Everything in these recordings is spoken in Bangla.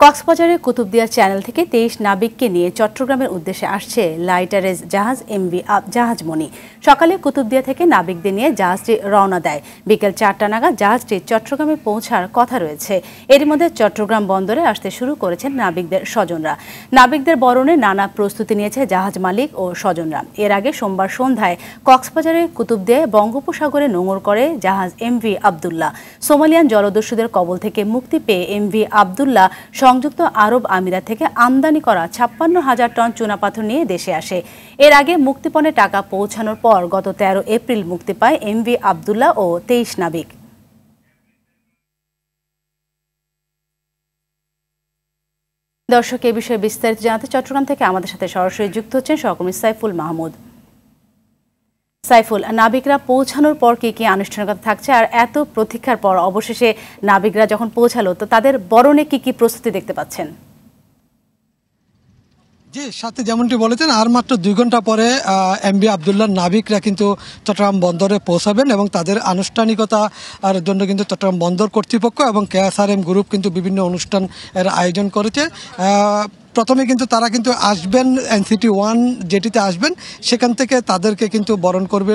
কক্সবাজারের কুতুবদিয়া চ্যানেল থেকে 23 নাবিককে নিয়ে চট্টগ্রামের উদ্দেশ্যে আসছে লাইটারেজ জাহাজ এমভি জাহাজমণি। সকালে কুতুবদিয়া থেকে নাবিকদের নিয়ে জাহাজটি রওনা দেয়। বিকেল 4টা নাগাদ জাহাজটি চট্টগ্রামে পৌঁছার কথা রয়েছে। এর মধ্যে চট্টগ্রাম বন্দরে আসতে শুরু করেছেন নাবিকদের স্বজনরা। নাবিকদের বরণে নানা প্রস্তুতি নিয়েছে জাহাজ মালিক ও স্বজনরা। এর আগে সোমবার সন্ধ্যায় কক্সবাজারের কুতুবদিয়ায় বঙ্গোপসাগরে নোঙর করে জাহাজ এমভি আবদুল্লাহ। সোমালিয়ান জলদস্যুদের কবল থেকে মুক্তি পেয়ে এমভি আবদুল্লাহ সংযুক্ত আরব আমিরাত থেকে আমদানি করা 56,000 টন চুনাপাথর নিয়ে দেশে আসে। এর আগে মুক্তিপণে টাকা পৌঁছানোর পর গত 13 এপ্রিল মুক্তি পায় এমভি আবদুল্লাহ ও 23 নাবিক। দর্শক, এ বিষয়ে বিস্তারিত জানাতে চট্টগ্রাম থেকে আমাদের সাথে সরাসরি যুক্ত হচ্ছেন সহকর্মী সাইফুল মাহমুদ। সাইফুল, নাবিকরা পৌঁছানোর পর কি আনুষ্ঠানিকতা থাকছে, আর এত প্রতীক্ষার পর অবশেষে নাবিকরা যখন পৌঁছালো তো তাদের বরণে কি প্রস্তুতি দেখতে পাচ্ছেন? জি, সাথে যেমনটি বলেছেন, আর মাত্র 2 ঘন্টা পরে এমভি আবদুল্লাহ নাবিকরা কিন্তু চট্টগ্রাম বন্দরে পৌঁছাবেন এবং তাদের আনুষ্ঠানিকতার জন্য কিন্তু চট্টগ্রাম বন্দর কর্তৃপক্ষ এবং কেএসআরএম গ্রুপ কিন্তু বিভিন্ন অনুষ্ঠানের আয়োজন করেছে। প্রথমে কিন্তু তারা কিন্তু আসবেন এনসিটি 1 জেটিতে আসবেন, সেখান থেকে তাদেরকে কিন্তু বরণ করবে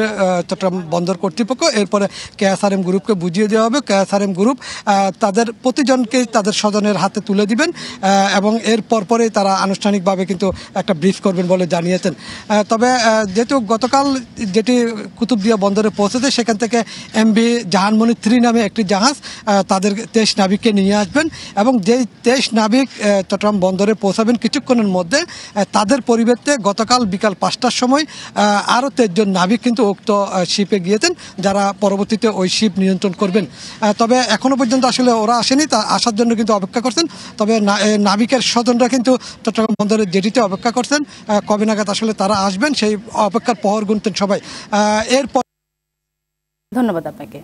চট্টগ্রাম বন্দর কর্তৃপক্ষ। এরপরে কেএসআরএম গ্রুপকে বুঝিয়ে দেওয়া হবে। কেএসআরএম গ্রুপ তাদের প্রতিজনকে তাদের স্বজনের হাতে তুলে দিবেন এবং এর পরপরেই তারা আনুষ্ঠানিকভাবে কিন্তু একটা ব্রিফ করবেন বলে জানিয়েছেন। তবে যেহেতু গতকাল যেটি কুতুবদিয়া বন্দরে পৌঁছেছে, সেখান থেকে এমভি জাহাজমণি 3 নামে একটি জাহাজ তাদের 23 নাবিককে নিয়ে আসবেন এবং যেই 23 নাবিক চট্টগ্রাম বন্দরে পৌঁছাবেন কিছুক্ষণের মধ্যে, তাদের পরিবর্তে গতকাল বিকাল 5টার সময় আরও 23 জন নাবিক কিন্তু উক্ত শিপে গিয়েছেন, যারা পরবর্তীতে ওই শিপ নিয়ন্ত্রণ করবেন। তবে এখনো পর্যন্ত আসলে ওরা আসেনি, তা আসার জন্য কিন্তু অপেক্ষা করছেন। তবে নাবিকের স্বজনরা কিন্তু চট্টগ্রাম বন্দরের জেটিতে অপেক্ষা করছেন কবে নাগাদ আসলে তারা আসবেন, সেই অপেক্ষার প্রহর গুনতেন সবাই। এরপর ধন্যবাদ আপনাকে।